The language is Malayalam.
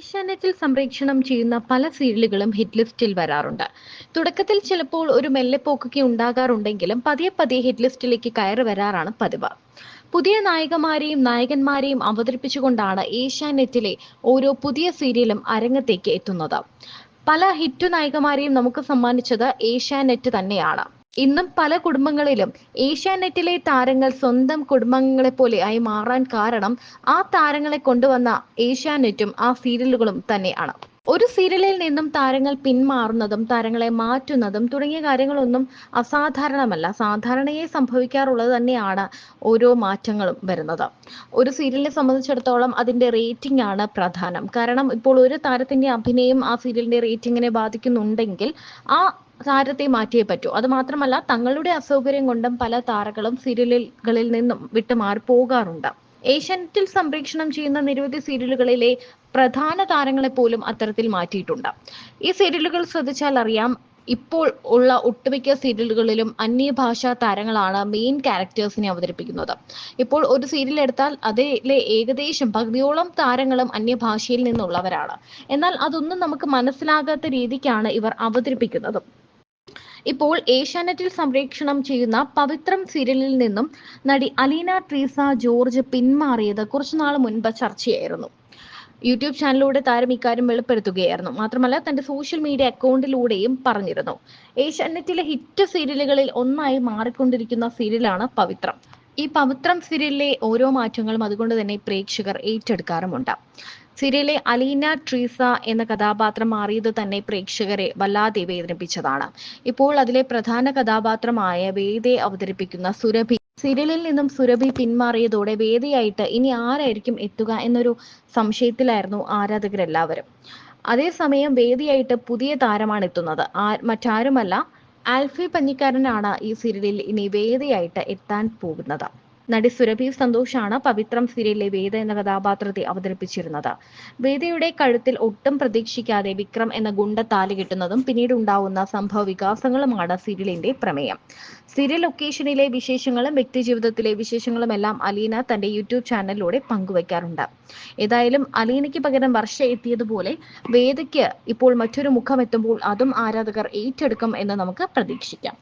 ഏഷ്യാനെറ്റിൽ സംപ്രേക്ഷണം ചെയ്യുന്ന പല സീരിയലുകളും ഹിറ്റ് ലിസ്റ്റിൽ വരാറുണ്ട്. തുടക്കത്തിൽ ചിലപ്പോൾ ഒരു മെല്ലെപ്പോക്കൊക്കെ ഉണ്ടാകാറുണ്ടെങ്കിലും പതിയെ പതിയെ ഹിറ്റ് ലിസ്റ്റിലേക്ക് കയറി വരാറാണ് പതിവ്. പുതിയ നായികമാരെയും നായകന്മാരെയും അവതരിപ്പിച്ചുകൊണ്ടാണ് ഏഷ്യാനെറ്റിലെ ഓരോ പുതിയ സീരിയലും അരങ്ങത്തേക്ക് എത്തുന്നത്. പല ഹിറ്റ് നായികമാരെയും നമുക്ക് സമ്മാനിച്ചത് ഏഷ്യാനെറ്റ് തന്നെയാണ്. ഇന്നും പല കുടുംബങ്ങളിലും ഏഷ്യാനെറ്റിലെ താരങ്ങൾ സ്വന്തം കുടുംബാംഗങ്ങളെ പോലെ ആയി മാറാൻ കാരണം ആ താരങ്ങളെ കൊണ്ടുവന്ന ഏഷ്യാനെറ്റും ആ സീരിയലുകളും തന്നെയാണ്. ഒരു സീരിയലിൽ നിന്നും താരങ്ങൾ പിന്മാറുന്നതും താരങ്ങളെ മാറ്റുന്നതും തുടങ്ങിയ കാര്യങ്ങളൊന്നും അസാധാരണമല്ല. സാധാരണയായി സംഭവിക്കാറുള്ളത് തന്നെയാണ് ഓരോ മാറ്റങ്ങളും വരുന്നത്. ഒരു സീരിയലിനെ സംബന്ധിച്ചിടത്തോളം അതിന്റെ റേറ്റിംഗ് ആണ് പ്രധാനം. കാരണം ഇപ്പോൾ ഒരു താരത്തിന്റെ അഭിനയം ആ സീരിയലിന്റെ റേറ്റിംഗിനെ ബാധിക്കുന്നുണ്ടെങ്കിൽ ആ താരത്തെ മാറ്റിയേ പറ്റൂ. അത് മാത്രമല്ല, തങ്ങളുടെ അസൗകര്യം കൊണ്ടും പല താരങ്ങളും സീരിയലുകളിൽ നിന്നും വിട്ടുമാറി പോകാറുണ്ട്. ഏഷ്യാനെറ്റിൽ സംപ്രേക്ഷണം ചെയ്യുന്ന നിരവധി സീരിയലുകളിലെ പ്രധാന താരങ്ങളെ പോലും അത്തരത്തിൽ മാറ്റിയിട്ടുണ്ട്. ഈ സീരിയലുകൾ ശ്രദ്ധിച്ചാൽ അറിയാം, ഇപ്പോൾ ഉള്ള ഒട്ടുമിക്ക സീരിയലുകളിലും അന്യഭാഷാ താരങ്ങളാണ് മെയിൻ ക്യാരക്ടേഴ്സിനെ അവതരിപ്പിക്കുന്നത്. ഇപ്പോൾ ഒരു സീരിയൽ എടുത്താൽ അതിലെ ഏകദേശം പകുതിയോളം താരങ്ങളും അന്യഭാഷയിൽ നിന്നുള്ളവരാണ്. എന്നാൽ അതൊന്നും നമുക്ക് മനസ്സിലാകാത്ത രീതിക്കാണ് ഇവർ അവതരിപ്പിക്കുന്നത്. ഇപ്പോൾ ഏഷ്യാനെറ്റിൽ സംപ്രേക്ഷണം ചെയ്യുന്ന പവിത്രം സീരിയലിൽ നിന്നും നടി അലീന ട്രീസ ജോർജ് പിന്മാറിയത് കുറച്ചുനാൾ മുൻപ് ചർച്ചയായിരുന്നു. യൂട്യൂബ് ചാനലിലൂടെ താരം ഇക്കാര്യം വെളിപ്പെടുത്തുകയായിരുന്നു. മാത്രമല്ല, തന്റെ സോഷ്യൽ മീഡിയ അക്കൗണ്ടിലൂടെയും പറഞ്ഞിരുന്നു. ഏഷ്യാനെറ്റിലെ ഹിറ്റ് സീരിയലുകളിൽ ഒന്നായി മാറിക്കൊണ്ടിരിക്കുന്ന സീരിയലാണ് പവിത്രം. ഈ പവിത്രം സീരിയലിലെ ഓരോ മാറ്റങ്ങളും അതുകൊണ്ട് തന്നെ പ്രേക്ഷകർ ഏറ്റെടുക്കാറുമുണ്ട്. സീരിയലിലെ അലീന ട്രീസ എന്ന കഥാപാത്രം മാറിയത് തന്നെ പ്രേക്ഷകരെ വല്ലാതെ വേദനിപ്പിച്ചതാണ്. ഇപ്പോൾ അതിലെ പ്രധാന കഥാപാത്രമായ വേദയെ അവതരിപ്പിക്കുന്ന സുരഭി സീരിയലിൽ നിന്നും സുരഭി പിന്മാറിയതോടെ വേദയായിട്ട് ഇനി ആരായിരിക്കും എത്തുക എന്നൊരു സംശയത്തിലായിരുന്നു ആരാധകരെല്ലാവരും. അതേസമയം വേദിയായിട്ട് പുതിയ താരമാണ് എത്തുന്നത്. മറ്റാരുമല്ല, ആൽഫി പഞ്ഞിക്കാരനാണ് ഈ സീരിയലിൽ ഇനി വേദിയായിട്ട് എത്താൻ പോകുന്നത്. നടി സുരഭി സന്തോഷാണ് പവിത്രം സീരിയലിലെ വേദ എന്ന കഥാപാത്രത്തെ അവതരിപ്പിച്ചിരുന്നത്. വേദയുടെ കഴുത്തിൽ ഒട്ടും പ്രതീക്ഷിക്കാതെ വിക്രം എന്ന ഗുണ്ട താലി കെട്ടുന്നതും പിന്നീട് ഉണ്ടാവുന്ന സംഭവ വികാസങ്ങളുമാണ് സീരിയലിന്റെ പ്രമേയം. സീരിയൽ ലൊക്കേഷനിലെ വിശേഷങ്ങളും വ്യക്തിജീവിതത്തിലെ വിശേഷങ്ങളും എല്ലാം അലീന തന്റെ യൂട്യൂബ് ചാനലിലൂടെ പങ്കുവയ്ക്കാറുണ്ട്. ഏതായാലും അലീനയ്ക്ക് പകരം വർഷ എത്തിയതുപോലെ വേദയ്ക്ക് ഇപ്പോൾ മറ്റൊരു മുഖം എത്തുമ്പോൾ അതും ആരാധകർ ഏറ്റെടുക്കും എന്ന് നമുക്ക് പ്രതീക്ഷിക്കാം.